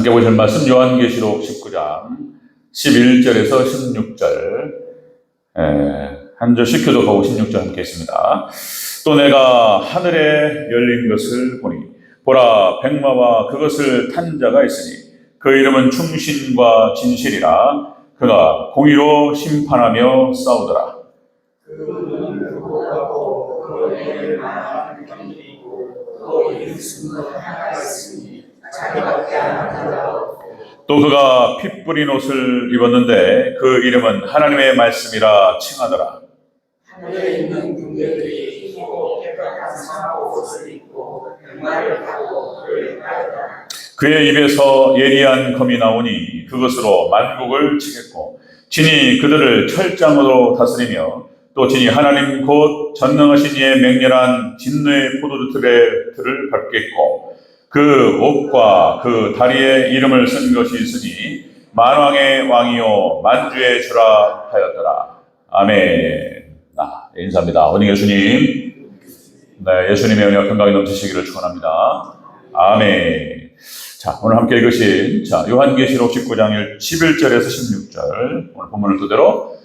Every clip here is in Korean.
함께 보실 말씀 요한계시록 19장 11절에서 16절 한 절씩 교독하고 16절 함께 있습니다. 또 내가 하늘에 열린 것을 보니 보라 백마와 그것을 탄 자가 있으니 그 이름은 충신과 진실이라. 그가 공의로 심판하며 싸우더라. 또 그가 피 뿌린 옷을 입었는데 그 이름은 하나님의 말씀이라 칭하더라. 하늘에 있는 군대들이 힘있고 깨끗한 상하고 옷을 입고 백마를 타고 그를 따르더라. 그의 입에서 예리한 검이 나오니 그것으로 만국을 치겠고 진이 그들을 철장으로 다스리며 또 진이 하나님 곧 전능하신 이의 맹렬한 진노의 포도주틀을 밟겠고 그 옷과 그 다리에 이름을 쓴 것이 있으니 만왕의 왕이요 만주의 주라 하였더라. 아멘. 인사합니다. 원희 예수님, 예수님의 은혜와 평강이 넘치시기를 축원합니다. 아멘. 자, 오늘 함께 읽으신 요한계시록 19장 11절에서 16절 오늘 본문을 토대로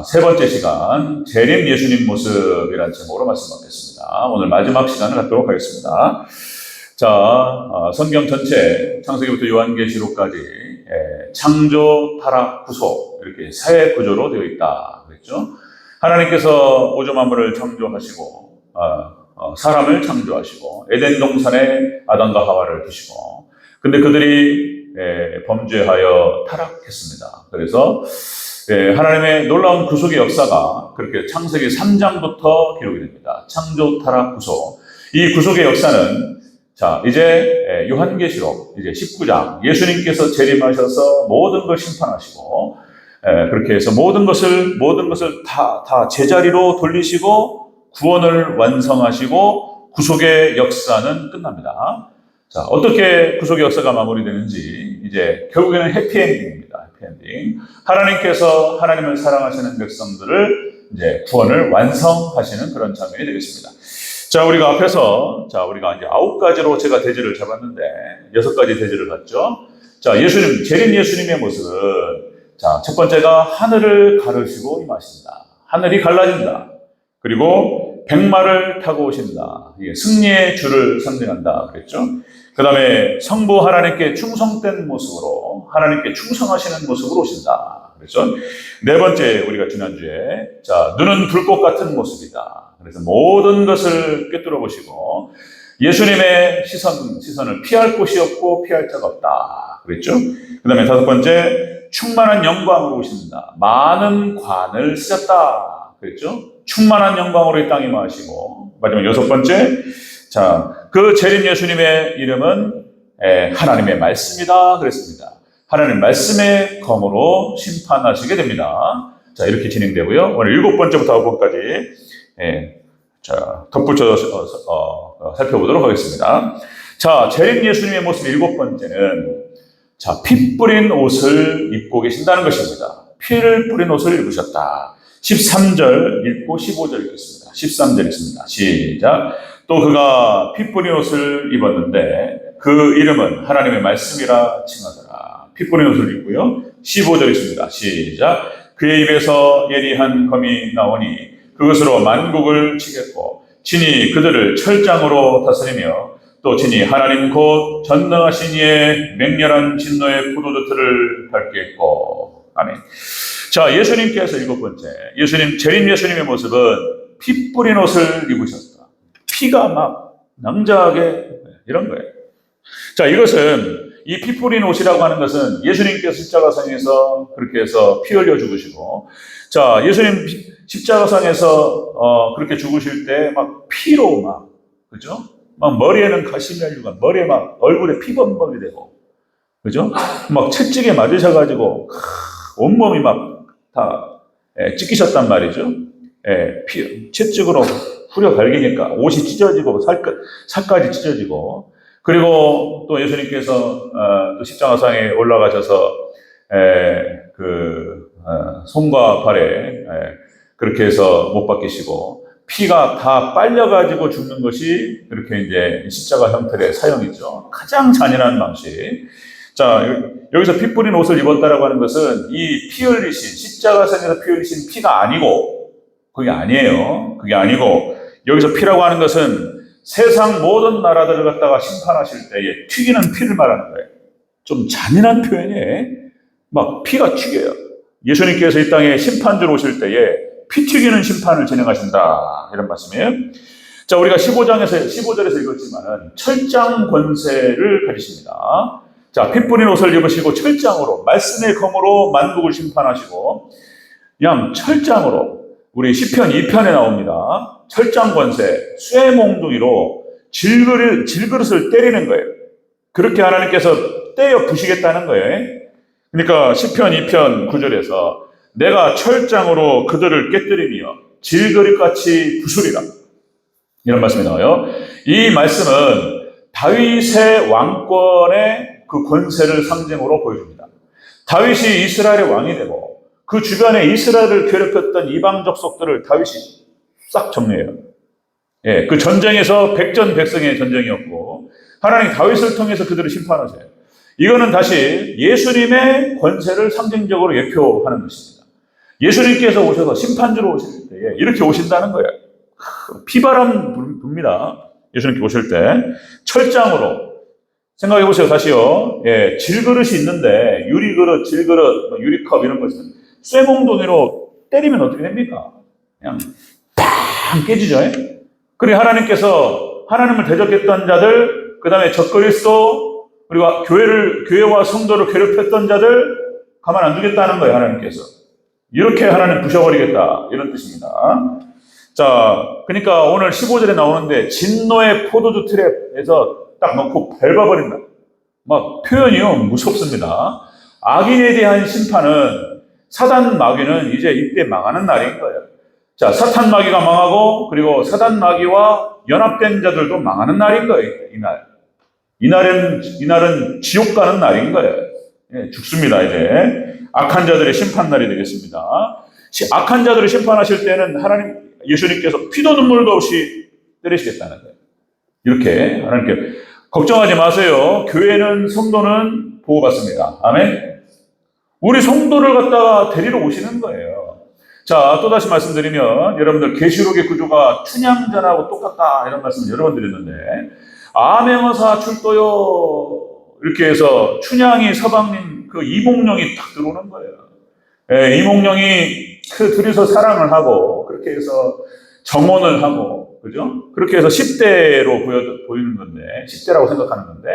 세 번째 시간 재림 예수님 모습이라는 제목으로 말씀 받겠습니다. 오늘 마지막 시간을 갖도록 하겠습니다. 성경 전체 창세기부터 요한계시록까지 창조, 타락, 구속 이렇게 세 구조로 되어 있다 그랬죠. 하나님께서 우주 만물을 창조하시고 사람을 창조하시고 에덴 동산에 아담과 하와를 두시고 근데 그들이 범죄하여 타락했습니다. 그래서 하나님의 놀라운 구속의 역사가 그렇게 창세기 3장부터 기록이 됩니다. 창조, 타락, 구속. 이 구속의 역사는 이제 요한계시록 이제 19장 예수님께서 재림하셔서 모든 걸 심판하시고 그렇게 해서 모든 것을 다 제자리로 돌리시고 구원을 완성하시고 구속의 역사는 끝납니다. 어떻게 구속의 역사가 마무리되는지 이제 결국에는 해피엔딩입니다. 해피엔딩. 하나님께서 하나님을 사랑하시는 백성들을 이제 구원을 완성하시는 그런 장면이 되겠습니다. 우리가 앞에서 우리가 이제 9가지로 제가 대지를 잡았는데 6가지 대지를 봤죠. 예수님, 재림 예수님의 모습은 첫 번째가 하늘을 가르시고 임하신다. 하늘이 갈라진다. 그리고 백마를 타고 오신다. 이게 승리의 주를 상징한다 그랬죠. 그 다음에 성부 하나님께 충성된 모습으로 하나님께 충성하시는 모습으로 오신다. 그렇죠? 네 번째 우리가 지난주에 눈은 불꽃 같은 모습이다. 그래서 모든 것을 꿰뚫어 보시고 예수님의 시선을 피할 곳이 없고 피할 자가 없다. 그랬죠? 그 다음에 다섯 번째 충만한 영광으로 오신다. 많은 관을 쓰셨다. 그랬죠? 충만한 영광으로 이 땅에 임하시고 마지막 여섯 번째 그 재림 예수님의 이름은 하나님의 말씀이다 그랬습니다. 하나님 말씀의 검으로 심판하시게 됩니다. 이렇게 진행되고요. 오늘 7번째부터 9번까지 덧붙여서 살펴보도록 하겠습니다. 재림 예수님의 모습 7번째는 피 뿌린 옷을 입고 계신다는 것입니다. 피를 뿌린 옷을 입으셨다. 13절 읽고 15절 읽겠습니다. 13절 읽습니다. 시작. 또 그가 피 뿌린 옷을 입었는데 그 이름은 하나님의 말씀이라 칭하더라. 피 뿌린 옷을 입고요. 15절 읽습니다. 시작. 그의 입에서 예리한 검이 나오니 그것으로 만국을 치겠고 진이 그들을 철장으로 다스리며 또 진이 하나님 곧 전능하신 이의 맹렬한 진노의 포도주틀을 밟겠고. 아멘. 예수님께서 7번째 재림 예수님의 모습은 피 뿌린 옷을 입으셨다. 피가 막 낭자하게 이런 거예요. 이것은 이 피 뿌린 옷이라고 하는 것은 예수님께서 십자가상에서 그렇게 해서 피 흘려 죽으시고 예수님 십자가상에서 그렇게 죽으실 때 막 피로 그죠? 막 머리에는 가시면류가 머리에 막 얼굴에 피범벅이 되고 그죠? 막 채찍에 맞으셔가지고 온몸이 막 다 찢기셨단 말이죠. 채찍으로 후려 갈기니까 옷이 찢어지고 살까지 찢어지고 그리고 또 예수님께서 또 십자가상에 올라가셔서 손과 발에 그렇게 해서 못 박히시고 피가 다 빨려가지고 죽는 것이 그렇게 이제 십자가 형태의 사형이죠. 가장 잔인한 방식. 자, 여기서 피 뿌린 옷을 입었다라고 하는 것은 이 피 흘리신, 십자가상에서 피 흘리신 피가 아니고, 그게 아니에요. 그게 아니고, 여기서 피라고 하는 것은 세상 모든 나라들을 갖다가 심판하실 때에 튀기는 피를 말하는 거예요. 좀 잔인한 표현이에요. 막 피가 튀겨요. 예수님께서 이 땅에 심판주로 오실 때에 피 튀기는 심판을 진행하신다. 이런 말씀이에요. 자, 우리가 15절에서 읽었지만은 철장 권세를 가지십니다. 자, 피 뿌린 옷을 입으시고 철장으로, 말씀의 검으로 만국을 심판하시고, 그냥 철장으로, 우리 시편 2편에 나옵니다. 철장 권세, 쇠몽둥이로 질그릇을 때리는 거예요. 그렇게 하나님께서 떼어 부시겠다는 거예요. 그러니까 시편 2편 9절에서 내가 철장으로 그들을 깨뜨리며 질그릇같이 부수리라. 이런 말씀이 나와요. 이 말씀은 다윗의 왕권의 그 권세를 상징으로 보여줍니다. 다윗이 이스라엘의 왕이 되고 그 주변에 이스라엘을 괴롭혔던 이방 족속들을 다윗이 싹 정리해요. 예, 그 전쟁에서 백전백승의 전쟁이었고 하나님 다윗을 통해서 그들을 심판하세요. 이거는 다시 예수님의 권세를 상징적으로 예표하는 것입니다. 예수님께서 오셔서 심판주로 오실 때에 이렇게 오신다는 거예요. 피바람 붑니다. 예수님께 오실 때 철장으로 생각해 보세요. 다시요. 예, 질그릇이 있는데 유리그릇, 질그릇, 유리컵 이런 것은 쇠몽둥이로 때리면 어떻게 됩니까? 그냥 팡 깨지죠. 그리고 하나님께서 하나님을 대적했던 자들, 그 다음에 적그리스도, 그리고 교회와 성도를 괴롭혔던 자들 가만 안 두겠다는 거예요. 하나님께서 이렇게 하나님 부셔버리겠다 이런 뜻입니다. 자, 그러니까 오늘 15절에 나오는데 진노의 포도주 트랩에서 딱 넣고 밟아버린다. 막 표현이요 무섭습니다. 악인에 대한 심판은 사단 마귀는 이제 이때 망하는 날인 거예요. 자, 사탄 마귀가 망하고 그리고 사단 마귀와 연합된 자들도 망하는 날인 거예요. 이날은 지옥 가는 날인 거예요. 예, 죽습니다. 이제 악한 자들의 심판 날이 되겠습니다. 악한 자들을 심판하실 때는 하나님 예수님께서 피도 눈물도 없이 때리시겠다는 거예요. 이렇게 하나님께 걱정하지 마세요. 교회는 성도는 보호받습니다. 아멘. 우리 성도를 갖다가 데리러 오시는 거예요. 자, 또다시 말씀드리면 여러분들 계시록의 구조가 춘향전하고 똑같다 이런 말씀 여러 번 드렸는데 암행어사 출도요 이렇게 해서 춘향이 서방님 그 이몽룡이 딱 들어오는 거예요. 예, 이몽룡이 그 둘이서 사랑을 하고 그렇게 해서 정혼을 하고 그죠? 그렇게 해서 10대로 보이는 건데 10대라고 생각하는 건데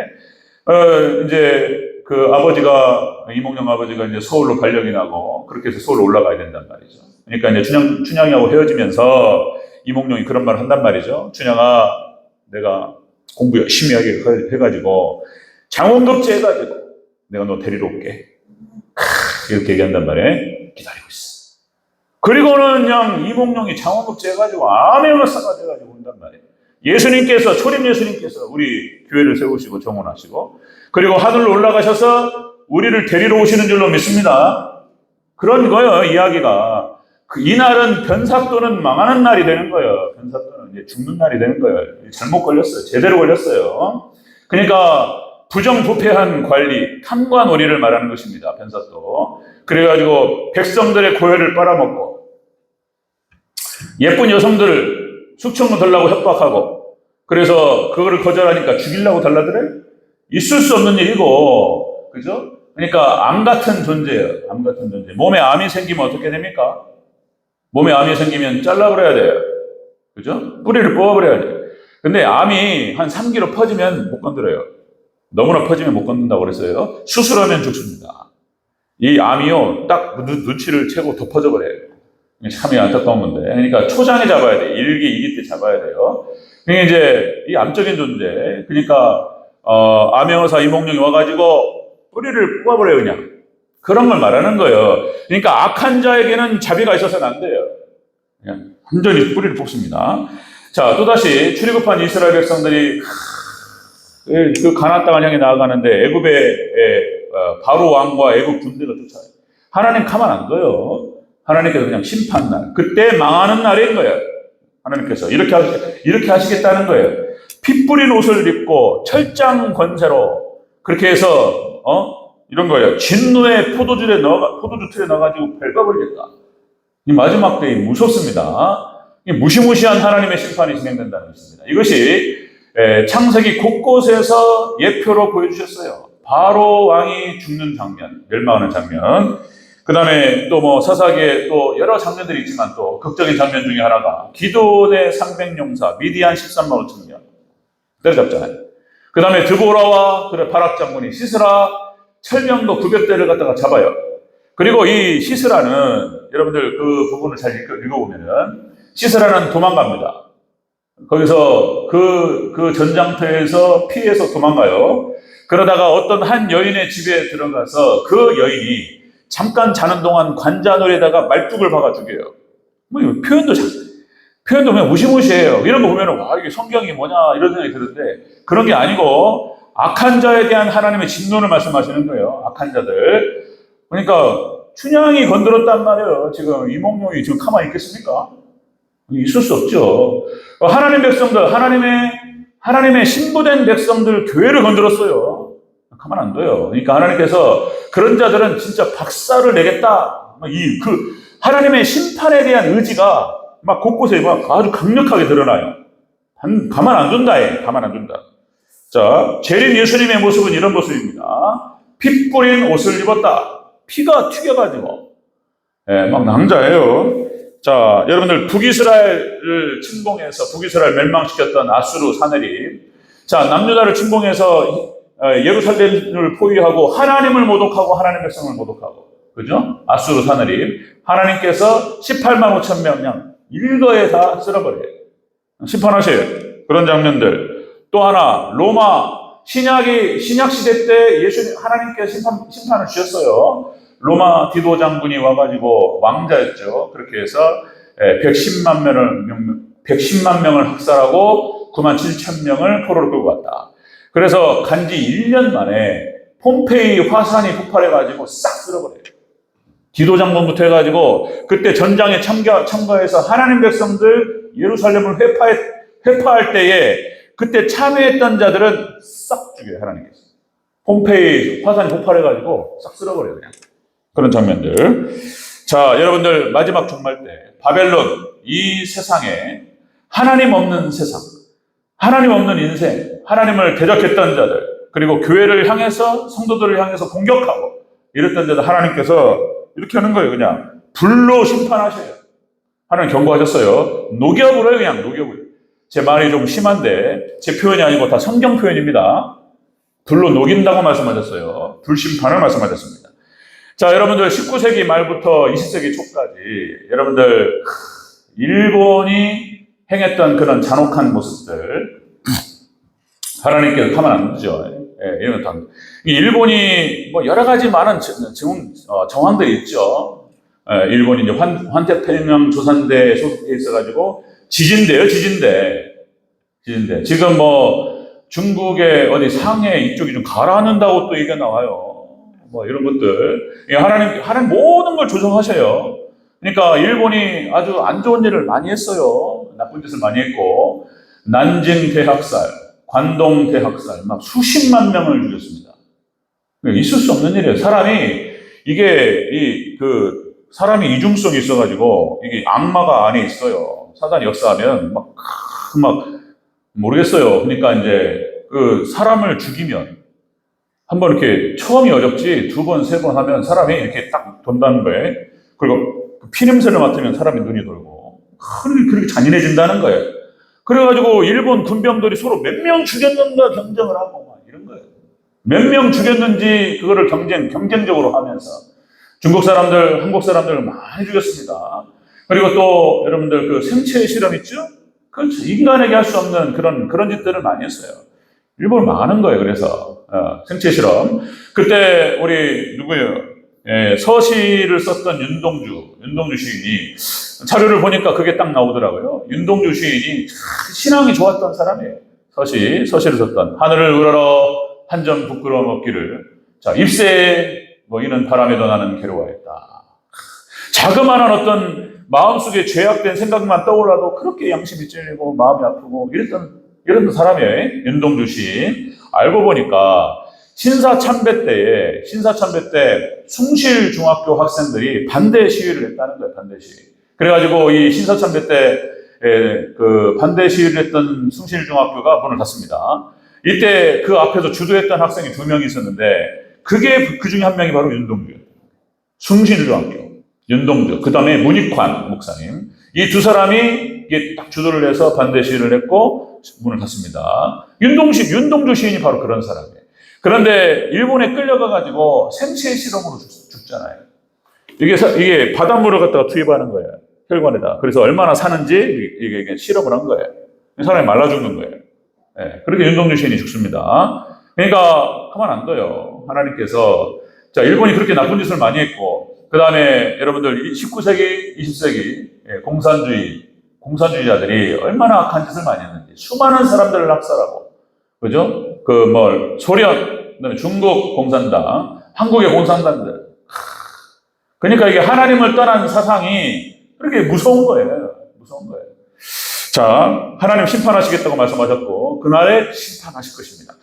이제 그 아버지가 이몽룡 아버지가 이제 서울로 발령이 나고 그렇게 해서 서울로 올라가야 된단 말이죠. 그러니까 이제 춘향이하고 헤어지면서 이몽룡이 그런 말을 한단 말이죠. 춘향아, 내가 공부 열심히 하게 해가지고 장원급제 해가지고 내가 너 데리러 올게. 이렇게 얘기한단 말이에요. 기다리고 있어. 그리고는 그냥 이몽룡이 장원급제 해가지고 암행어사가 돼가지고 온단 말이에요. 예수님께서 초림 예수님께서 우리 교회를 세우시고 정원하시고 그리고 하늘로 올라가셔서 우리를 데리러 오시는 줄로 믿습니다. 그런 거예요. 이야기가. 이날은 변사또는 망하는 날이 되는 거예요. 변사또는 이제 죽는 날이 되는 거예요. 잘못 걸렸어요. 제대로 걸렸어요. 그러니까 부정부패한 관리, 탐과 놀이를 말하는 것입니다. 변사또. 그래가지고 백성들의 고혈을 빨아먹고 예쁜 여성들을 숙청을 달라고 협박하고 그래서 그거를 거절하니까 죽이려고 달라들어요? 있을 수 없는 일이고 그죠? 그러니까 암 같은 존재예요. 암 같은 존재. 몸에 암이 생기면 어떻게 됩니까? 몸에 암이 생기면 잘라버려야 돼요. 그죠? 뿌리를 뽑아버려야 돼요. 근데 암이 한 3kg 퍼지면 못 건드려요. 너무나 퍼지면 못 건든다고 그랬어요. 수술하면 죽습니다. 이 암이요, 딱 눈치를 채고 덮어져버려요. 참이 안타까운 건데. 그러니까 초장에 잡아야 돼요. 1기, 2기 때 잡아야 돼요. 그러니까 이제 이 암적인 존재. 그러니까, 암행어사 이몽룡이 와가지고 뿌리를 뽑아버려요, 그냥. 그런 걸 말하는 거예요. 그러니까 악한 자에게는 자비가 있어서는 안 돼요. 그냥 완전히 뿌리를 뽑습니다. 자, 또다시 출애굽한 이스라엘 백성들이 그 가나안 땅을 향해 나아가는데 애굽의 바로 왕과 애굽 군대가 쫓아요. 하나님 가만 안 둬요. 하나님께서 그냥 심판날. 그때 망하는 날인 거예요. 하나님께서 이렇게 하시겠다는 거예요. 피 뿌린 옷을 입고 철장 권세로 그렇게 해서 이런 거예요. 진노의 포도주 틀에 넣어가지고 밟아버리겠다. 이 마지막 때에 무섭습니다. 이 무시무시한 하나님의 심판이 진행된다는 것입니다. 이것이 창세기 곳곳에서 예표로 보여주셨어요. 바로 왕이 죽는 장면, 멸망하는 장면. 그 다음에 또 뭐 사사기에 또 여러 장면들이 있지만 또 극적인 장면 중에 하나가 기드온의 300용사, 미디안 13만 5천 명 때려잡잖아요. 그 다음에 드보라와 바락 장군이 시스라 철병도 900대를 갖다가 잡아요. 그리고 이 시스라는 여러분들 그 부분을 잘 읽어보면은 시스라는 도망갑니다. 거기서 그 전장터에서 피해서 도망가요. 그러다가 어떤 한 여인의 집에 들어가서 그 여인이 잠깐 자는 동안 관자놀이에다가 말뚝을 박아 죽여요. 뭐 표현도 그냥 무시무시해요. 이런 거 보면은 와 이게 성경이 뭐냐 이런 생각이 드는데 그런 게 아니고 악한 자에 대한 하나님의 진노를 말씀하시는 거예요. 악한 자들. 그러니까 춘향이 건드렸단 말이에요. 지금 이몽룡이 지금 가만히 있겠습니까? 있을 수 없죠. 하나님 백성들, 하나님의 신부된 백성들 교회를 건드렸어요. 가만 안 둬요. 그러니까 하나님께서 그런 자들은 진짜 박살을 내겠다. 하나님의 심판에 대한 의지가 막 곳곳에 막 아주 강력하게 드러나요. 가만 안 둔다. 가만 안 둔다. 자, 재림 예수님의 모습은 이런 모습입니다. 피 뿌린 옷을 입었다. 피가 튀겨가지고. 막 낭자예요. 자, 여러분들 북이스라엘을 침공해서 북이스라엘 멸망시켰던 아수르 사내립. 자, 남유다를 침공해서 예루살렘을 포위하고 하나님을 모독하고 하나님 백성을 모독하고. 그죠? 아수르 사내립. 하나님께서 18만 5천 명 그냥 일거에 다 쓸어버려요. 심판하셔요. 그런 장면들. 또 하나, 로마 신약 시대 때 하나님께서 심판을 주셨어요. 로마 디도 장군이 와가지고 왕자였죠. 그렇게 해서 110만 명을 학살하고 9만 7천 명을 포로로 끌고 갔다. 그래서 간지 1년 만에 폼페이 화산이 폭발해가지고 싹 쓸어버려요. 디도 장군부터 해가지고 그때 전장에 참가해서 하나님 백성들 예루살렘을 회파할 때에 그때 참여했던 자들은 싹 죽여요. 하나님께서. 폼페이 화산이 폭발해가지고 싹 쓸어버려요. 그냥. 그런 장면들. 자, 여러분들 마지막 종말 때 바벨론 이 세상에 하나님 없는 세상, 하나님 없는 인생, 하나님을 대적했던 자들, 그리고 교회를 향해서 성도들을 향해서 공격하고 이랬던 자들 하나님께서 이렇게 하는 거예요. 그냥 불로 심판하셔요. 하나님 경고하셨어요. 녹여버려요. 그냥 녹여버려요. 제 말이 좀 심한데 제 표현이 아니고 다 성경 표현입니다. 불로 녹인다고 말씀하셨어요. 불심판을 말씀하셨습니다. 자, 여러분들 19세기 말부터 20세기 초까지 여러분들 일본이 행했던 그런 잔혹한 모습들 하나님께서 가만 안 두죠. 이런 것 일본이 뭐 여러 가지 많은 정황들이 있죠. 일본이 이제 환태평양 조산대에 소속해 있어가지고 지진대요, 지진대. 지금 뭐 중국의 어디 상해 이쪽이 좀 가라앉는다고 또 얘기가 나와요. 뭐 이런 것들. 하나님 모든 걸 조정하셔요. 그러니까 일본이 아주 안 좋은 일을 많이 했어요. 나쁜 짓을 많이 했고, 난징 대학살, 관동 대학살, 막 수십만 명을 죽였습니다. 있을 수 없는 일이에요. 사람이 이중성이 있어가지고, 이게 악마가 안에 있어요. 사단이 역사하면, 모르겠어요. 그러니까 이제, 사람을 죽이면, 한번 이렇게 처음이 어렵지, 두 번, 세 번 하면 사람이 이렇게 딱 돈다는 거예요. 그리고 피냄새를 맡으면 사람이 눈이 돌고, 그렇게 잔인해진다는 거예요. 그래가지고 일본 군병들이 서로 몇 명 죽였는가 경쟁을 하고, 막 이런 거예요. 몇 명 죽였는지 그거를 경쟁적으로 하면서, 중국 사람들, 한국 사람들을 많이 죽였습니다. 그리고 또 여러분들 생체 실험 있죠? 그렇죠. 인간에게 할 수 없는 그런 짓들을 많이 했어요. 일본 많은 거예요. 그래서 생체 실험. 그때 우리 누구예요? 서시를 썼던 윤동주 시인이 자료를 보니까 그게 딱 나오더라고요. 윤동주 시인이 신앙이 좋았던 사람이에요. 서시를 썼던 하늘을 우러러 한 점 부끄러움 없기를. 자, 입새에 이는 바람에도 나는 괴로워했다. 자그마한 어떤 마음속에 죄악된 생각만 떠올라도 그렇게 양심이 찔리고 마음이 아프고 이랬던 사람이에요. 윤동주 시인. 알고 보니까 신사참배 때 숭실중학교 학생들이 반대 시위를 했다는 거예요, 반대 시위. 그래가지고 이 신사참배 때 그 반대 시위를 했던 숭실중학교가 문을 닫습니다. 이때 그 앞에서 주도했던 학생이 2명이 있었는데, 그 중에 한 명이 바로 윤동주예요. 숭실중학교, 윤동주. 그 다음에 문익환 목사님. 이 두 사람이 이게 딱 주도를 해서 반대 시위를 했고, 문을 닫습니다. 윤동주 시인이 바로 그런 사람이에요. 그런데 일본에 끌려가가지고 생체 실험으로 죽잖아요. 이게 바닷물을 갖다가 투입하는 거예요. 혈관에다. 그래서 얼마나 사는지 이게 실험을 한 거예요. 사람이 말라 죽는 거예요. 네, 그렇게 윤동주 시인이 죽습니다. 그러니까 가만 안 둬요. 하나님께서. 자, 일본이 그렇게 나쁜 짓을 많이 했고, 그 다음에 여러분들 19세기, 20세기 공산주의자들이 얼마나 악한 짓을 많이 했는지. 수많은 사람들을 학살하고, 그죠? 소련, 그다음에 중국 공산당, 한국의 공산당들. 그러니까 이게 하나님을 떠난 사상이 그렇게 무서운 거예요. 무서운 거예요. 자, 하나님 심판하시겠다고 말씀하셨고, 그날에 심판하실 것입니다.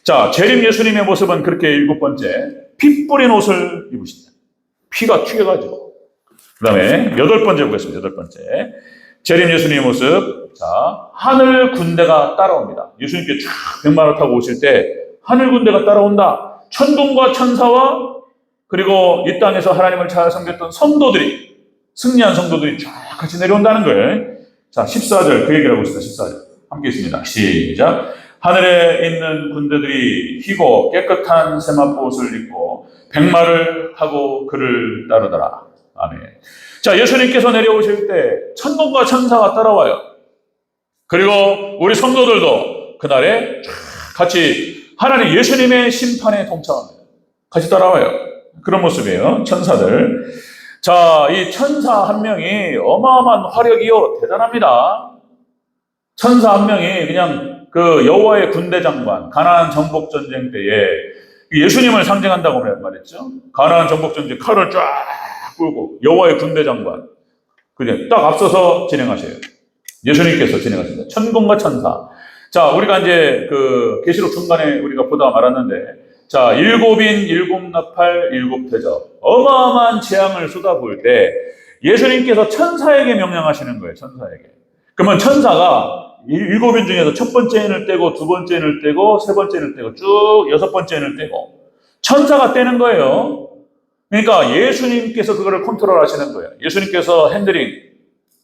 자, 재림 예수님의 모습은 그렇게 7번째, 피 뿌린 옷을 입으신다. 피가 튀겨가지고. 그 다음에 8번째 보겠습니다. 8번째. 재림 예수님의 모습. 자, 하늘 군대가 따라옵니다. 예수님께 쫙 백마를 타고 오실 때, 하늘 군대가 따라온다. 천군과 천사와 그리고 이 땅에서 하나님을 잘 섬겼던 성도들이, 승리한 성도들이 쫙 같이 내려온다는 거예요. 자, 14절 그 얘기를 하고 있습니다. 14절 함께 있습니다. 시작. 하늘에 있는 군대들이 희고 깨끗한 세마포 옷을 입고 백마를 타고 그를 따르더라. 아멘. 자, 예수님께서 내려오실 때 천군과 천사가 따라와요. 그리고 우리 성도들도 그날에 쫙 같이 하나님 예수님의 심판에 동참합니다. 같이 따라와요. 그런 모습이에요. 천사들. 자, 이 천사 한 명이 어마어마한 화력이요. 대단합니다. 천사 한 명이 그냥 그 여호와의 군대 장관, 가나안 정복 전쟁 때에 예수님을 상징한다고 말했죠. 가나안 정복 전쟁 칼을 쫙 끌고 여호와의 군대 장관. 그냥 딱 앞서서 진행하셔요. 예수님께서 진행하십니다. 천군과 천사. 자, 우리가 이제 그 계시록 중간에 우리가 보다 말았는데, 자, 7인, 7나팔, 7대접. 어마어마한 재앙을 쏟아부을 때 예수님께서 천사에게 명령하시는 거예요. 천사에게. 그러면 천사가 7인 중에서 첫 번째 인을 떼고, 두 번째 인을 떼고, 세 번째 인을 떼고, 쭉 6번째 인을 떼고, 천사가 떼는 거예요. 그러니까 예수님께서 그거를 컨트롤 하시는 거예요. 예수님께서 핸들링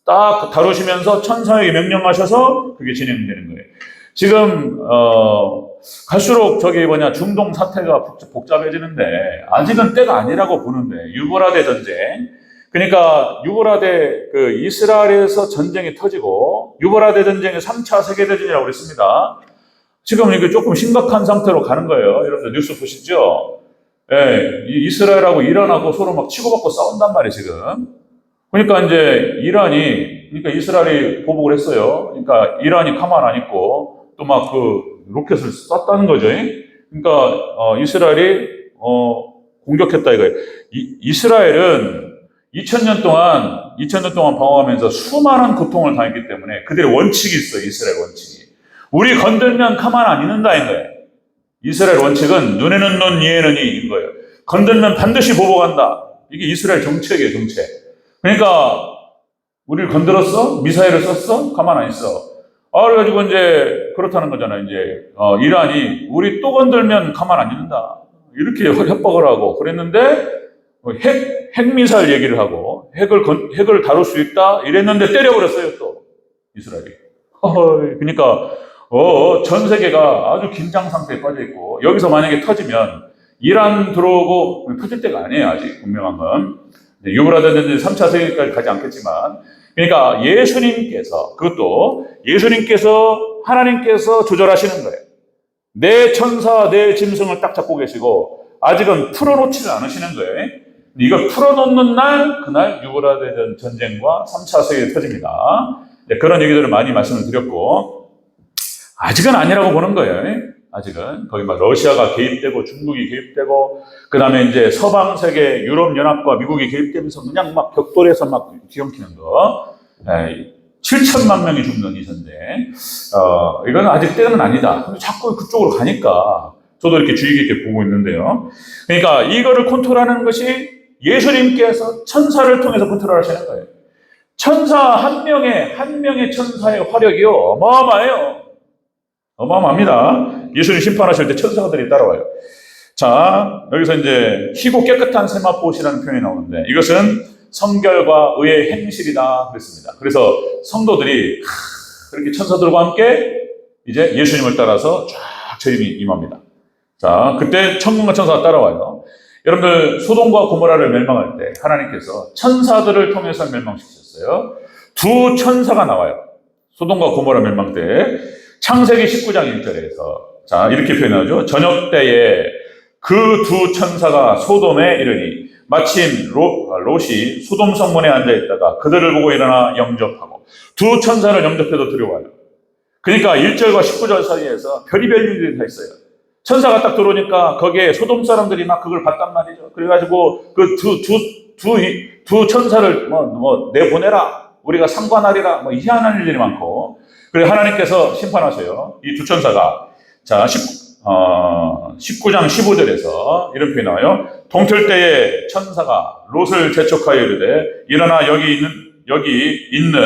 딱 다루시면서 천사에게 명령하셔서 그게 진행되는 거예요. 지금 갈수록 중동 사태가 복잡해지는데 아직은 때가 아니라고 보는데, 유브라데 전쟁. 그러니까 유브라데 그 이스라엘에서 전쟁이 터지고, 유브라데 전쟁의 3차 세계대전이라고 그랬습니다. 지금 이게 조금 심각한 상태로 가는 거예요. 여러분들 뉴스 보시죠? 예, 이스라엘하고 이란하고 서로 막 치고받고 싸운단 말이에요, 지금. 그러니까 이제 그러니까 이스라엘이 보복을 했어요. 그러니까 이란이 가만 안 있고 또 막 그 로켓을 쐈다는 거죠. 그러니까 이스라엘이 공격했다 이거예요. 이스라엘은 2000년 동안 방어하면서 수많은 고통을 당했기 때문에 그들의 원칙이 있어요. 이스라엘 원칙이. 우리 건들면 가만 안 있는다 인 거예요. 이스라엘 원칙은 눈에는 눈, 이에는 이인 거예요. 건들면 반드시 보복한다. 이게 이스라엘 정책이에요, 정책. 그러니까 우리를 건드렸어? 미사일을 썼어? 가만 안 있어. 그래가지고 이제 그렇다는 거잖아요. 이제 이란이 우리 또 건들면 가만 안 있는다. 이렇게 협박을 하고 그랬는데 핵미사일 얘기를 하고 핵을 다룰 수 있다 이랬는데 때려버렸어요, 또 이스라엘이. 그러니까 전 세계가 아주 긴장 상태에 빠져 있고, 여기서 만약에 터지면 이란 들어오고 터질 때가 아니에요. 아직 분명한 건. 유브라데 전쟁 3차 세계까지 가지 않겠지만, 그러니까 예수님께서 하나님께서 조절하시는 거예요. 내 천사, 내 짐승을 딱 잡고 계시고 아직은 풀어놓지는 않으시는 거예요. 이걸 풀어놓는 날, 그날 유브라데 전쟁과 3차 세계가 터집니다. 그런 얘기들을 많이 말씀을 드렸고, 아직은 아니라고 보는 거예요. 아직은. 거기 막 러시아가 개입되고 중국이 개입되고, 그 다음에 이제 서방 세계 유럽연합과 미국이 개입되면서 그냥 막 벽돌에서 막 뒤엉키는 거. 7천만 명이 죽는 이 전쟁. 이건 아직 때는 아니다. 근데 자꾸 그쪽으로 가니까 저도 이렇게 주의 깊게 보고 있는데요. 그러니까 이거를 컨트롤하는 것이 예수님께서 천사를 통해서 컨트롤하시는 거예요. 천사 한 명의 천사의 화력이 어마어마해요. 어마어마합니다. 예수님 심판하실 때 천사들이 따라와요. 자, 여기서 이제 희고 깨끗한 세마포시라는 표현이 나오는데 이것은 성결과 의의 행실이다 그랬습니다. 그래서 성도들이 그렇게 천사들과 함께 이제 예수님을 따라서 쫙 재림이 임합니다. 자, 그때 천군과 천사가 따라와요. 여러분들 소돔과 고모라를 멸망할 때 하나님께서 천사들을 통해서 멸망시키셨어요. 두 천사가 나와요. 소돔과 고모라 멸망 때 창세기 19장 1절에서 자 이렇게 표현하죠. 저녁 때에 그 두 천사가 소돔에 이르니 마침 롯이 소돔 성문에 앉아있다가 그들을 보고 일어나 영접하고 두 천사를 영접해도 들어와요. 그러니까 1절과 19절 사이에서 별의별 일들이 다 있어요. 천사가 딱 들어오니까 거기에 소돔 사람들이 막 그걸 봤단 말이죠. 그래가지고 그 두 천사를 내보내라. 우리가 상관하리라. 희한한 일들이 많고. 그래 하나님께서 심판하세요. 이 두 천사가. 자, 19장 15절에서 이런 표현이 나와요. 동틀 때에 천사가 롯을 재촉하여 이르되 일어나 여기 있는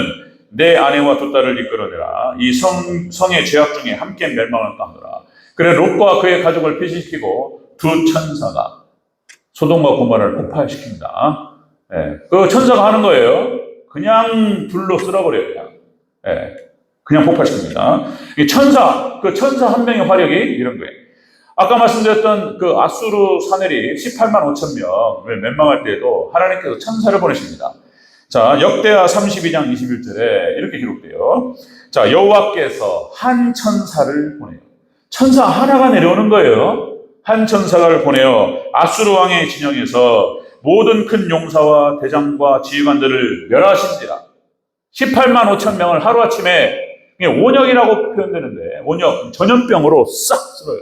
내 아내와 두 딸을 이끌어내라. 이 성의 죄악 중에 함께 멸망할까 하노라. 그래 롯과 그의 가족을 피신시키고 두 천사가 소돔과 고모라를 폭파시킵니다. 예, 그 천사가 하는 거예요. 그냥 불로 쓸어버려요. 그냥 폭발시킵니다. 이 그 천사 한 명의 화력이 이런 거예요. 아까 말씀드렸던 그 아수르 사내리 18만 5천 명을 멸망할 때에도 하나님께서 천사를 보내십니다. 자, 역대하 32장 21절에 이렇게 기록돼요. 자, 여호와께서 한 천사를 보내요. 천사 하나가 내려오는 거예요. 한 천사를 보내어 아수르 왕의 진영에서 모든 큰 용사와 대장과 지휘관들을 멸하신지라. 18만 5천 명을 하루아침에 온역이라고 표현되는데 온역, 전염병으로 싹 쓸어요.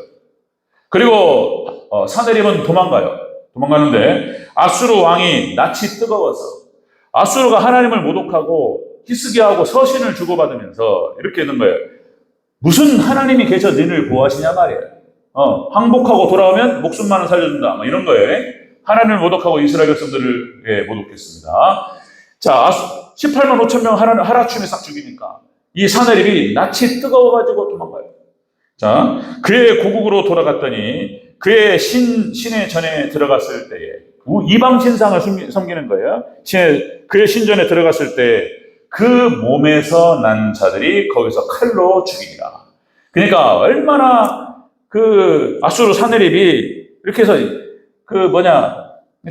그리고 사내림은 도망가는데 아수르 왕이 낯이 뜨거워서 아수르가 하나님을 모독하고 히스기야하고 서신을 주고받으면서 이렇게 된 거예요. 무슨 하나님이 계셔 너희를 보호하시냐 말이에요. 항복하고 돌아오면 목숨만은 살려준다. 이런 거예요. 하나님을 모독하고 이스라엘 백성들을 모독했습니다. 자, 18만 5천 명 하루아침에 싹 죽이니까 이 사내립이 낯이 뜨거워가지고 도망가요. 자, 그의 고국으로 돌아갔더니 그의 신의 전에 들어갔을 때에 이방 신상을 섬기는 거예요. 그의 신전에 들어갔을 때 그 몸에서 난 자들이 거기서 칼로 죽이니라. 그러니까 얼마나 그 아수르 사내립이 이렇게 해서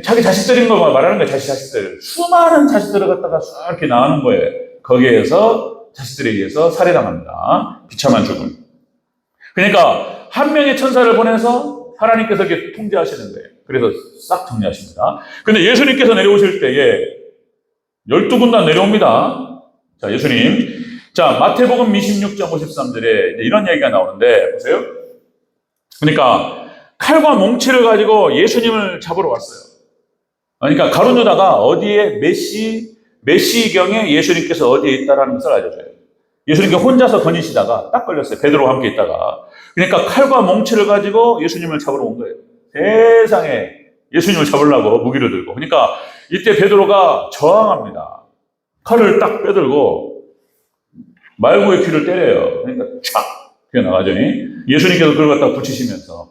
자기 자식들인 거 말하는 거예요. 자식들. 수많은 자식들을 갖다가 이렇게 나오는 거예요. 거기에서 자식들에 의해서 살해당합니다. 비참한 죽음. 그러니까 한 명의 천사를 보내서 하나님께서 이렇게 통제하시는 거예요. 그래서 싹 정리하십니다. 근데 예수님께서 내려오실 때에 12군단 내려옵니다. 자, 예수님. 자, 마태복음 26장 53절에 이런 얘기가 나오는데, 보세요. 그러니까 칼과 몽치를 가지고 예수님을 잡으러 왔어요. 그러니까 가룟유다가 어디에 메시경에 예수님께서 어디에 있다라는 것을 알려줘요. 예수님께 혼자서 거니시다가 딱 걸렸어요. 베드로와 함께 있다가. 그러니까 칼과 몽치를 가지고 예수님을 잡으러 온 거예요. 세상에 예수님을 잡으려고 무기를 들고. 그러니까 이때 베드로가 저항합니다. 칼을 딱 빼들고 말구의 귀를 때려요. 그러니까 촥 튀어나가죠. 예수님께서 그걸 갖다 붙이시면서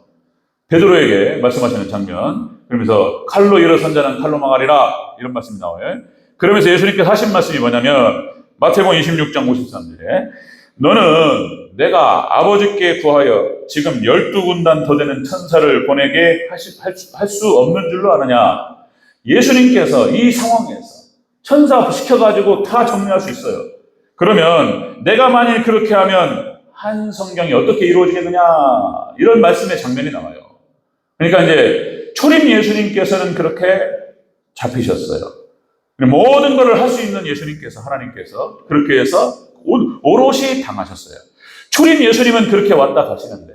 베드로에게 말씀하시는 장면. 그러면서 칼로 일어선 자는 칼로 망하리라 이런 말씀이 나와요. 그러면서 예수님께서 하신 말씀이 뭐냐면 마태복음 26장 53절에 너는 내가 아버지께 구하여 지금 12군단 더 되는 천사를 보내게 할 수 없는 줄로 아느냐. 예수님께서 이 상황에서 천사 시켜가지고 다 정리할 수 있어요. 그러면 내가 만일 그렇게 하면 한 성경이 어떻게 이루어지겠느냐 이런 말씀의 장면이 나와요. 그러니까 이제 초림 예수님께서는 그렇게 잡히셨어요. 모든 것을 할 수 있는 예수님께서 하나님께서 그렇게 해서 오롯이 당하셨어요. 초림 예수님은 그렇게 왔다 가시는데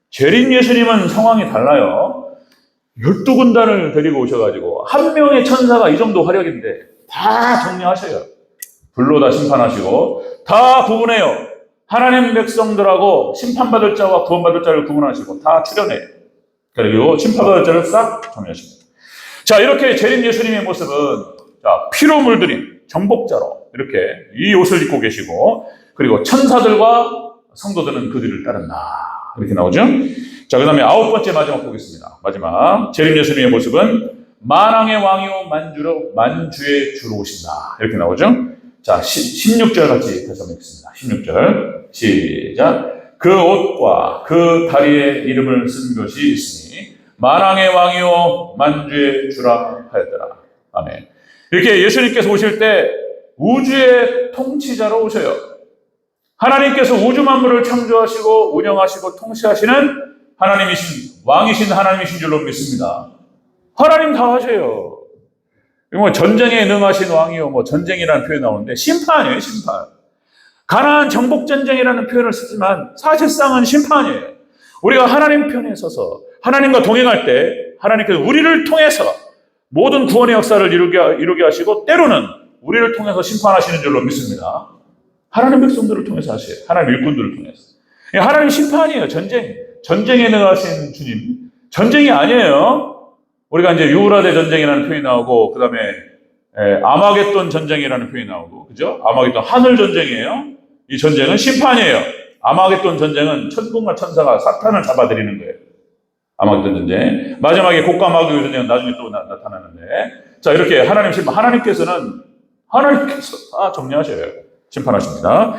재림 예수님은 상황이 달라요. 12군단을 데리고 오셔가지고 한 명의 천사가 이 정도 화력인데 다 정리하셔요. 불로 다 심판하시고 다 구분해요. 하나님 백성들하고 심판받을 자와 구원받을 자를 구분하시고 다 추려내요. 그리고 심판받을 자를 싹 정리하십니다. 자, 이렇게 재림 예수님의 모습은 자, 피로 물들인 정복자로 이렇게 이 옷을 입고 계시고, 그리고 천사들과 성도들은 그들을 따른다. 이렇게 나오죠. 자, 그 다음에 9번째 마지막 보겠습니다. 마지막 재림 예수님의 모습은 만왕의 왕이요 만주의 주로 오신다. 이렇게 나오죠. 자, 16절 같이 다시 한번 읽겠습니다. 16절 시작. 그 옷과 그 다리에 이름을 쓴 것이 있으니 만왕의 왕이요 만주의 주라 하였더라. 아멘. 이렇게 예수님께서 오실 때 우주의 통치자로 오셔요. 하나님께서 우주 만물을 창조하시고 운영하시고 통치하시는 하나님이신, 왕이신 하나님이신 줄로 믿습니다. 하나님 다 하세요. 뭐 전쟁에 능하신 왕이요, 뭐 전쟁이라는 표현이 나오는데 심판이에요, 심판. 가나안 정복 전쟁이라는 표현을 쓰지만 사실상은 심판이에요. 우리가 하나님 편에 서서 하나님과 동행할 때 하나님께서 우리를 통해서 모든 구원의 역사를 이루게 하시고, 때로는 우리를 통해서 심판하시는 줄로 믿습니다. 하나님 백성들을 통해서 하세요. 하나님 일꾼들을 통해서. 하나님 심판이에요. 전쟁에 능하신 주님. 전쟁이 아니에요. 우리가 이제 유브라데 전쟁이라는 표현이 나오고, 그 다음에 아마겟돈 전쟁이라는 표현이 나오고, 그죠? 아마겟돈 하늘 전쟁이에요. 이 전쟁은 심판이에요. 아마겟돈 전쟁은 천군과 천사가 사탄을 잡아들이는 거예요. 아마겟돈 전쟁. 마지막에 곡과 마귀의 전쟁은 나중에 또 나타나는데, 자, 이렇게 하나님께서 다 정리하셔요. 심판하십니다.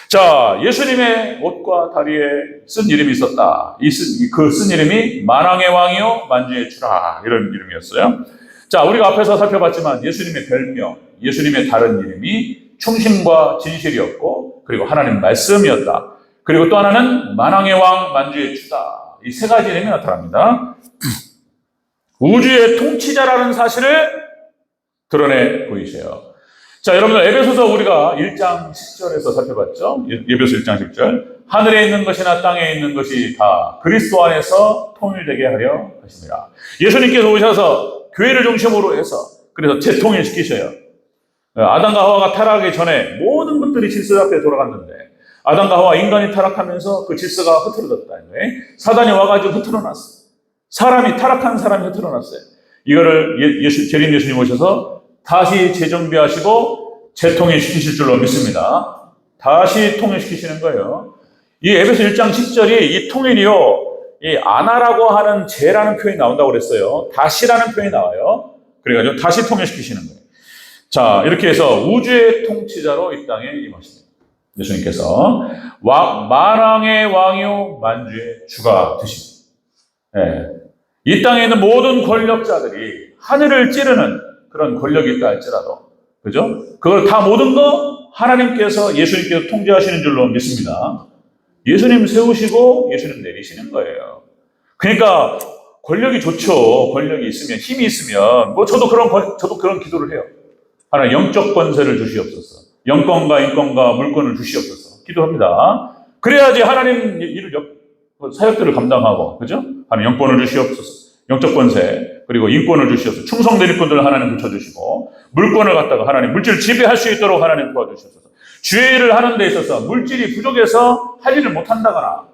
자, 예수님의 옷과 다리에 쓴 이름이 있었다. 그 쓴 이름이 만왕의 왕이요 만주의 주라, 이런 이름이었어요. 자, 우리가 앞에서 살펴봤지만 예수님의 별명, 예수님의 다른 이름이 충심과 진실이었고, 그리고 하나님 말씀이었다. 그리고 또 하나는 만왕의 왕 만주의 주다. 이 세 가지 이름이 나타납니다. 우주의 통치자라는 사실을 드러내 보이세요. 자, 여러분들, 에베소서 우리가 1장 10절에서 살펴봤죠? 에베소 1장 10절. 하늘에 있는 것이나 땅에 있는 것이 다 그리스도 안에서 통일되게 하려 하십니다. 예수님께서 오셔서 교회를 중심으로 해서, 그래서 재통일시키셔요. 아담과 하와가 타락하기 전에 모든 것들이 질서 앞에 돌아갔는데, 아담과 하와 인간이 타락하면서 그 질서가 흐트러졌다. 사단이 와가지고 흐트러놨어요. 타락한 사람이 흐트러났어요. 이거를 재림 예수님 오셔서 다시 재정비하시고 재통일시키실 줄로 믿습니다. 다시 통일시키시는 거예요. 이 에베소 1장 10절이 이 통일이요, 이 아나라고 하는 재라는 표현이 나온다고 그랬어요. 다시라는 표현이 나와요. 그래가지고 다시 통일시키시는 거예요. 자, 이렇게 해서 우주의 통치자로 이 땅에 임하십니다. 예수님께서 만왕의 왕이요 만주의 주가 되십니다. 네. 이 땅에 있는 모든 권력자들이 하늘을 찌르는 그런 권력이 있다 할지라도, 그죠? 그걸 다 모든 거 하나님께서, 예수님께서 통제하시는 줄로 믿습니다. 예수님 세우시고 예수님 내리시는 거예요. 그러니까 권력이 좋죠. 권력이 있으면, 힘이 있으면, 저도 그런 기도를 해요. 하나님 영적 권세를 주시옵소서. 영권과 인권과 물권을 주시옵소서. 기도합니다. 그래야지 하나님 사역들을 감당하고, 그죠? 하나님 영권을 주시옵소서. 영적 권세, 그리고 인권을 주시옵소서. 충성된 인권들을 하나님 붙여주시고, 물권을 갖다가 하나님, 물질을 지배할 수 있도록 하나님 도와주시옵소서. 주의 일을 하는 데 있어서 물질이 부족해서 할 일을 못한다거나,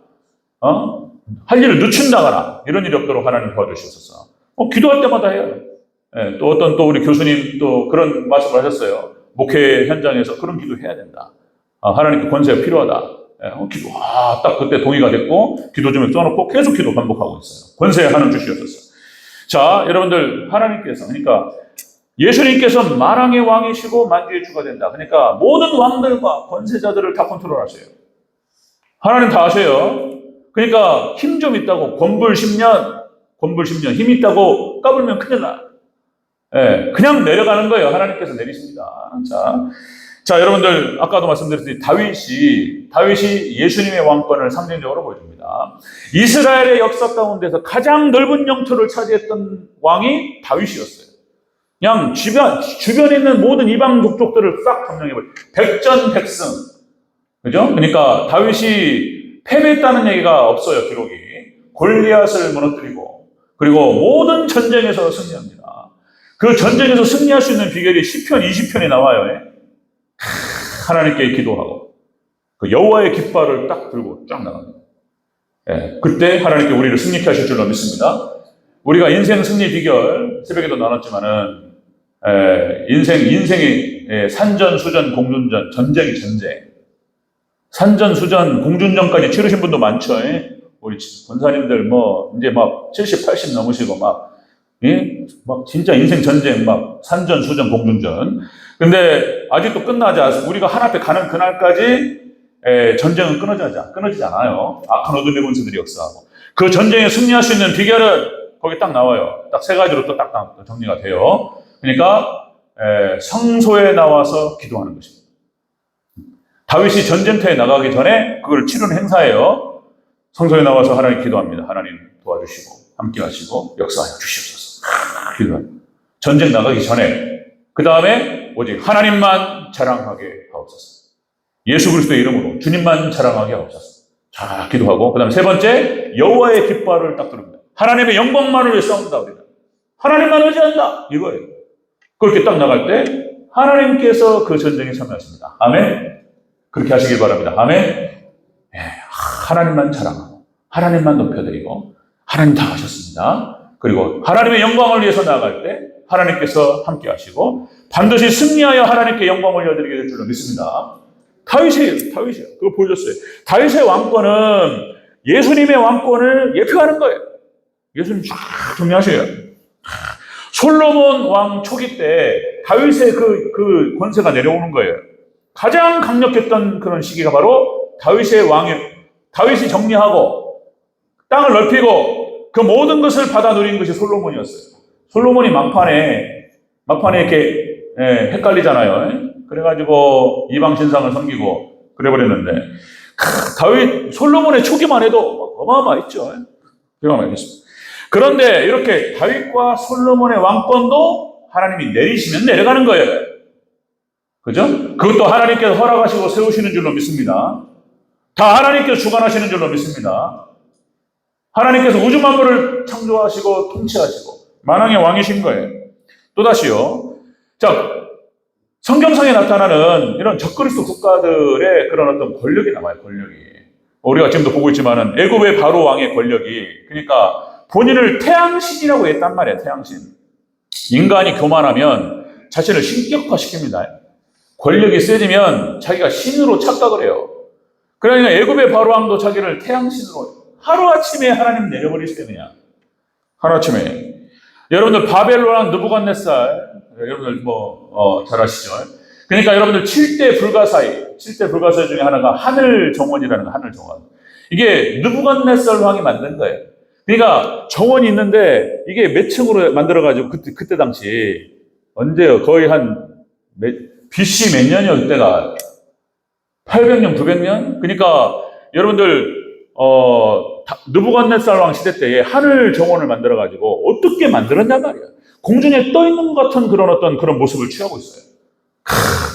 할 일을 늦춘다거나, 이런 일이 없도록 하나님 도와주시옵소서. 기도할 때마다 해요. 예, 또 우리 교수님 또 그런 말씀을 하셨어요. 목회 현장에서 그런 기도 해야 된다. 하나님께 권세가 필요하다. 기도, 딱 그때 동의가 됐고, 기도 좀 써놓고 계속 기도 반복하고 있어요. 권세 하나님 주시옵소서. 자, 여러분들, 하나님께서, 그러니까 예수님께서 만왕의 왕이시고 만주의 주가 된다. 그러니까 모든 왕들과 권세자들을 다 컨트롤하세요. 하나님 다 하세요. 그러니까 힘 좀 있다고 권불 10년 힘 있다고 까불면 큰일 나. 예, 그냥 내려가는 거예요. 하나님께서 내리십니다. 자, 여러분들, 아까도 말씀드렸듯이 다윗이 예수님의 왕권을 상징적으로 보여줍니다. 이스라엘의 역사 가운데서 가장 넓은 영토를 차지했던 왕이 다윗이었어요. 그냥 주변에 있는 모든 이방 족속들을 싹 점령해버려요. 백전백승. 그죠? 그러니까 다윗이 패배했다는 얘기가 없어요, 기록이. 골리앗을 무너뜨리고, 그리고 모든 전쟁에서 승리합니다. 그 전쟁에서 승리할 수 있는 비결이 10편, 20편이 나와요. 하나님께 기도하고, 그 여호와의 깃발을 딱 들고 쫙 나갑니다. 예, 그때 하나님께 우리를 승리케 하실 줄로 믿습니다. 우리가 인생 승리 비결 새벽에도 나눴지만은 인생이 산전수전 공준전 전쟁이 전쟁. 산전수전 공준전까지 치르신 분도 많죠. 우리 권사님들 이제 막 70, 80 넘으시고 막 진짜 인생 전쟁 막 산전수전 공준전. 근데 아직도 끝나지 않았어요. 우리가 하나님께 가는 그날까지 전쟁은 끊어지지 않아요. 악한 어둠의 권세들이 역사하고. 그 전쟁에 승리할 수 있는 비결은 거기 딱 나와요. 딱 세 가지로 또 딱 정리가 돼요. 그러니까 성소에 나와서 기도하는 것입니다. 다윗이 전쟁터에 나가기 전에 그걸 치르는 행사예요. 성소에 나와서 하나님 기도합니다. 하나님 도와주시고 함께 하시고 역사하여 주시옵소서. 기도합니다. 전쟁 나가기 전에. 그 다음에 오직 하나님만 자랑하게 하옵소서. 예수 그리스도의 이름으로 주님만 자랑하게 하옵소서. 자, 기도하고 그 다음에 세 번째 여호와의 깃발을 딱 들읍니다. 하나님의 영광만을 위해 싸운다. 우리는 하나님만 의지한다. 이거예요. 그렇게 딱 나갈 때 하나님께서 그 전쟁에 참여하십니다. 아멘. 그렇게 하시길 바랍니다. 아멘. 하나님만 자랑하고 하나님만 높여드리고 하나님 다 하셨습니다. 그리고 하나님의 영광을 위해서 나아갈 때 하나님께서 함께 하시고 반드시 승리하여 하나님께 영광을 올려드리게 될 줄로 믿습니다. 다윗이에요. 그거 보여줬어요. 다윗의 왕권은 예수님의 왕권을 예표하는 거예요. 예수님 쫙 정리하셔요. 솔로몬 왕 초기 때 다윗의 그 권세가 내려오는 거예요. 가장 강력했던 그런 시기가 바로 다윗이 정리하고 땅을 넓히고 그 모든 것을 받아 누린 것이 솔로몬이었어요. 솔로몬이 막판에 이렇게 헷갈리잖아요. 그래가지고 이방 신상을 섬기고 그래버렸는데 솔로몬의 초기만 해도 어마어마했죠. 어마어마했습니다. 그런데 이렇게 다윗과 솔로몬의 왕권도 하나님이 내리시면 내려가는 거예요. 그죠? 그것도 하나님께서 허락하시고 세우시는 줄로 믿습니다. 다 하나님께서 주관하시는 줄로 믿습니다. 하나님께서 우주 만물을 창조하시고 통치하시고 만왕의 왕이신 거예요. 또다시요. 자, 성경상에 나타나는 이런 적그리스도 국가들의 그런 어떤 권력이 나와요. 권력이. 우리가 지금도 보고 있지만은 애굽의 바로 왕의 권력이 그러니까 본인을 태양신이라고 했단 말이에요. 태양신. 인간이 교만하면 자신을 신격화시킵니다. 권력이 세지면 자기가 신으로 착각을 해요. 그러니까 애굽의 바로 왕도 자기를 태양신으로 하루아침에 하나님 내려버리시대 그냥. 하루아침에. 여러분들 바벨론 왕 느부갓네살 여러분들 잘 아시죠? 그러니까 여러분들 7대 불가사의 중에 하나가 하늘 정원이라는 거, 하늘 정원. 이게 느부갓네살 왕이 만든 거예요. 그러니까 정원이 있는데 이게 몇 층으로 만들어가지고 그때 당시 언제요? 거의 BC 몇 년이요? 그때가 800년, 900년? 그러니까 여러분들 느부갓네살 왕 시대 때에 하늘 정원을 만들어가지고 어떻게 만들었냔 말이야. 공중에 떠 있는 것 같은 그런 모습을 취하고 있어요.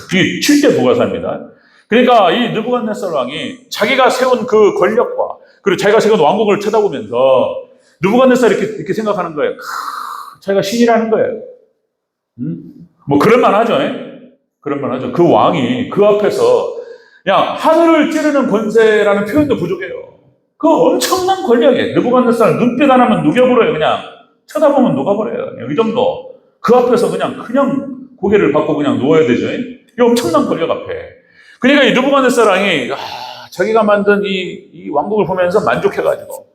그게 7대 불가사입니다. 그러니까 이 느부갓네살 왕이 자기가 세운 그 권력과 그리고 자기가 세운 왕국을 쳐다보면서 느부갓네살이 이렇게 생각하는 거예요. 자기가 신이라는 거예요. 그럴만 하죠. 그럴만 하죠. 그 왕이 그 앞에서 그냥 하늘을 찌르는 권세라는 표현도 부족해요. 그 엄청난 권력에 느부갓네살 눈빛 하나면 녹여버려요. 그냥 쳐다보면 녹아버려요. 이 정도. 그 앞에서 그냥 고개를 받고 그냥 누워야 되죠. 이 엄청난 권력 앞에. 그러니까 이 느부갓네살 왕이 자기가 만든 이 왕국을 보면서 만족해가지고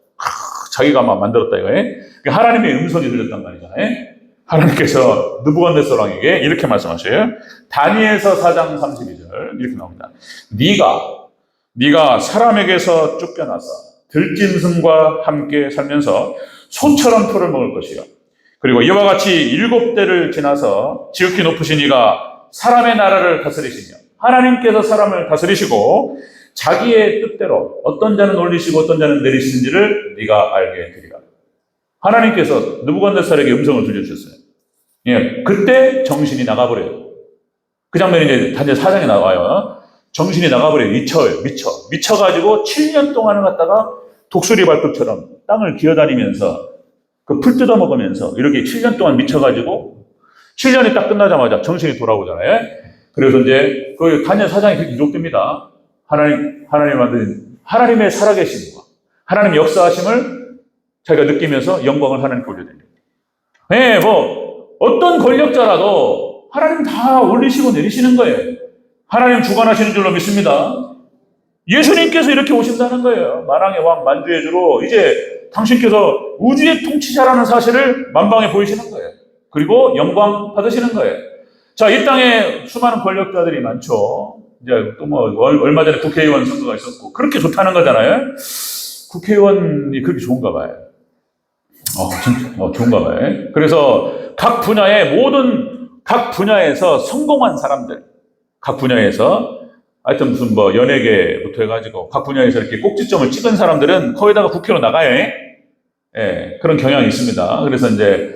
자기가 막 만들었다 이거예요. 하나님의 음성이 들렸단 말이잖아요. 하나님께서 느부갓네살 왕에게 이렇게 말씀하셔요. 다니엘서 4장 32절 이렇게 나옵니다. 네가 사람에게서 쫓겨나서 들짐승과 함께 살면서 소처럼 풀을 먹을 것이요. 그리고 이와 같이 7대를 지나서 지극히 높으신 이가 사람의 나라를 다스리시며 하나님께서 사람을 다스리시고 자기의 뜻대로 어떤 자는 올리시고 어떤 자는 내리시는지를 네가 알게 되리라. 하나님께서 느부갓네살에게 음성을 들려주셨어요. 예, 그때 정신이 나가버려요. 그 장면이 이제 다니엘 4장에 나와요. 정신이 나가버려요. 미쳐가지고 7년 동안을 갖다가 독수리 발톱처럼 땅을 기어다니면서 그 풀 뜯어먹으면서 이렇게 7년 동안 미쳐가지고 7년이 딱 끝나자마자 정신이 돌아오잖아요. 그래서 이제 그 다니엘 4장이 그렇게 기록됩니다. 하나님 만든 하나님의 살아계심과 하나님의 역사하심을 자기가 느끼면서 영광을 하나님께 올려드립니다. 네, 뭐 어떤 권력자라도 하나님 다 올리시고 내리시는 거예요. 하나님 주관하시는 줄로 믿습니다. 예수님께서 이렇게 오신다는 거예요. 만왕의 왕 만주의 주로 이제 당신께서 우주의 통치자라는 사실을 만방에 보이시는 거예요. 그리고 영광 받으시는 거예요. 자, 이 땅에 수많은 권력자들이 많죠. 이제 또 뭐 얼마 전에 국회의원 선거가 있었고 그렇게 좋다는 거잖아요. 국회의원이 그렇게 좋은가 봐요. 진짜 좋은가 봐요. 그래서 각 분야에서 성공한 사람들, 각 분야에서 하여튼 무슨 뭐 연예계부터 해가지고 각 분야에서 이렇게 꼭지점을 찍은 사람들은 거기다가 국회로 나가요. 예, 그런 경향이 있습니다. 그래서 이제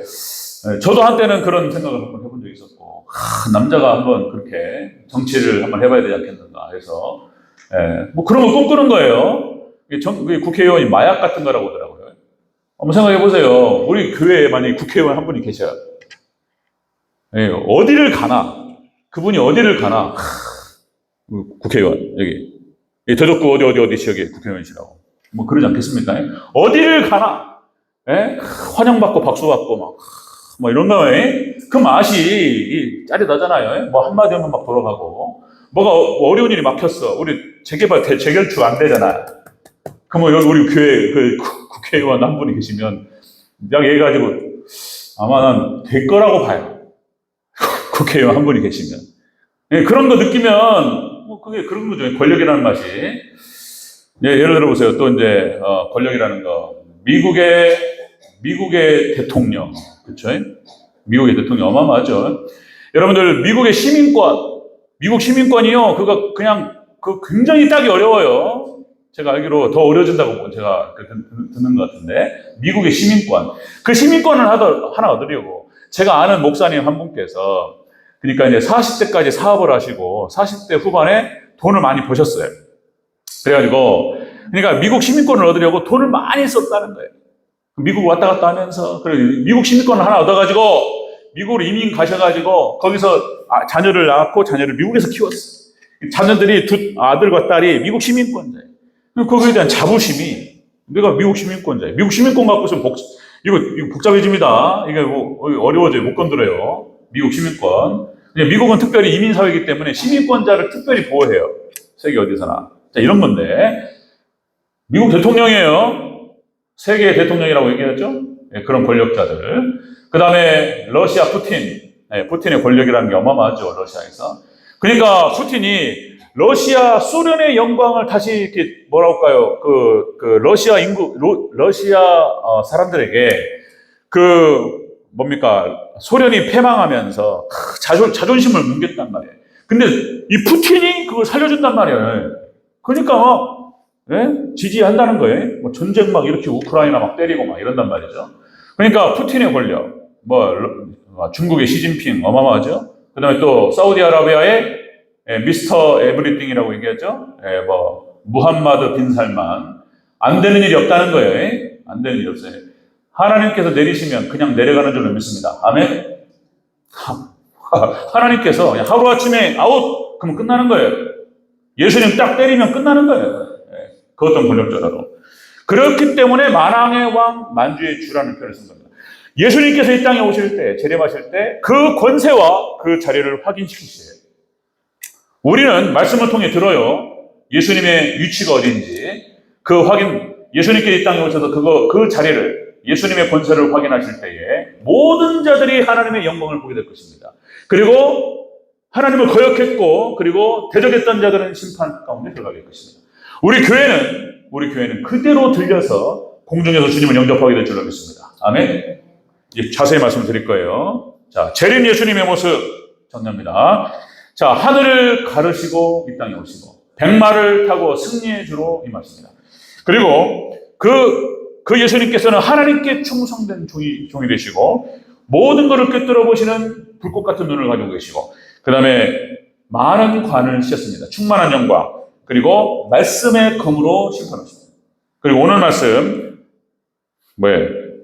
저도 한때는 그런 생각을 한번 해본 적이 있었고, 남자가 한번 그렇게 정치를 한번 해봐야 되지 않겠는가 해서, 뭐 그런 걸 꿈꾸는 거예요. 국회의원이 마약 같은 거라고 하더라고요. 한번 생각해 보세요. 우리 교회에 만약에 국회의원 한 분이 계셔요. 어디를 가나, 그분이 어디를 가나, 국회의원, 여기. 대덕구 어디 지역에 국회의원이시라고. 뭐 그러지 않겠습니까? 어디를 가나, 환영받고 박수받고 뭐 이런 거에 그 맛이 짜릿하잖아요. 뭐 한마디 하면 막 돌아가고, 뭐가 어려운 일이 막혔어. 우리 재결축 안 되잖아. 그러면 여기 우리 교회 그 국회의원 한 분이 계시면, 약 얘기해가지고, 아마 난 될 거라고 봐요. 국회의원 한 분이 계시면. 그런 거 느끼면, 그게 그런 거죠. 권력이라는 맛이. 예를 들어 보세요. 또 이제, 권력이라는 거. 미국의 대통령. 그쵸? 미국의 대통령 어마어마하죠. 여러분들, 미국 시민권이요. 그거 그냥, 굉장히 따기 어려워요. 제가 알기로 더 어려워진다고 제가 듣는 것 같은데, 미국의 시민권. 그 시민권을 하나 얻으려고, 제가 아는 목사님 한 분께서, 그러니까 이제 40대까지 사업을 하시고, 40대 후반에 돈을 많이 버셨어요. 그래가지고, 그러니까 미국 시민권을 얻으려고 돈을 많이 썼다는 거예요. 미국 왔다 갔다 하면서, 그리고 미국 시민권을 하나 얻어가지고, 미국으로 이민 가셔가지고, 거기서 자녀를 낳고 자녀를 미국에서 키웠어요. 자녀들이 아들과 딸이 미국 시민권자예요. 거기에 대한 자부심이, 내가 미국 시민권자예요. 미국 시민권 갖고 있으면 이거 복잡해집니다. 이게 어려워져요. 못 건드려요. 미국 시민권. 미국은 특별히 이민사회이기 때문에 시민권자를 특별히 보호해요. 세계 어디서나. 자, 이런 건데, 미국 대통령이에요. 세계의 대통령이라고 얘기하죠? 그런 권력자들. 그 다음에 러시아 푸틴의 권력이라는 게 어마어마하죠. 러시아에서. 그러니까 푸틴이 러시아, 소련의 영광을 다시 이렇게 뭐랄까요? 러시아 사람들에게 소련이 패망하면서 자존심을 뭉갰단 말이에요. 근데 이 푸틴이 그걸 살려준단 말이에요. 그러니까 지지한다는 거예요. 뭐 전쟁 이렇게 우크라이나 때리고 이런단 말이죠. 그러니까 푸틴의 권력, 중국의 시진핑 어마어마하죠. 그 다음에 또 사우디아라비아의 미스터 에브리띵이라고 얘기하죠. 무함마드 빈 살만. 안 되는 일이 없다는 거예요. 안 되는 일이 없어요. 하나님께서 내리시면 그냥 내려가는 줄로 믿습니다. 아멘. 하나님께서 하루아침에 아웃! 그러면 끝나는 거예요. 예수님 딱 때리면 끝나는 거예요. 그 어떤 권력자라도. 그렇기 때문에 만왕의 왕, 만주의 주라는 표현을 쓴 겁니다. 예수님께서 이 땅에 오실 때, 재림하실 때 그 권세와 그 자리를 확인시키세요. 우리는 말씀을 통해 들어요. 예수님의 위치가 어딘지, 예수님께서 이 땅에 오셔서 그 자리를, 예수님의 권세를 확인하실 때에 모든 자들이 하나님의 영광을 보게 될 것입니다. 그리고 하나님을 거역했고, 그리고 대적했던 자들은 심판 가운데 들어가게 될 것입니다. 우리 교회는 그대로 들려서 공중에서 주님을 영접하게 될 줄로 믿습니다. 아멘. 자세히 말씀드릴 거예요. 자, 재림 예수님의 모습 정리합니다. 자, 하늘을 가르시고 이 땅에 오시고 백마를 타고 승리의 주로 임하십니다. 그리고 그 예수님께서는 하나님께 충성된 종이 되시고 모든 것을 꿰뚫어 보시는 불꽃 같은 눈을 가지고 계시고 그 다음에 많은 관을 씌었습니다. 충만한 영광 그리고 말씀의 검으로 심판하십니다. 그리고 오늘 말씀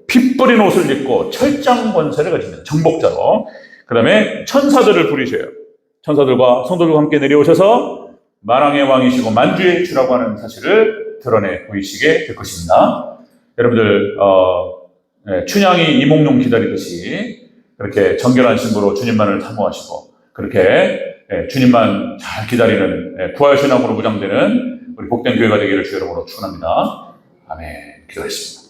피 뿌린 옷을 입고 철장 권세를 가집니다. 정복자로. 그 다음에 천사들을 부리셔요. 천사들과 성도들과 함께 내려오셔서 만왕의 왕이시고 만주의 주라고 하는 사실을 드러내 보이시게 될 것입니다. 여러분들 춘향이 이몽룡 기다리듯이 그렇게 정결한 신부로 주님만을 사모하시고 그렇게 주님만 잘 기다리는 부활신앙으로 무장되는 우리 복된 교회가 되기를 주 이름으로 축원합니다. 아멘. 기도하겠습니다.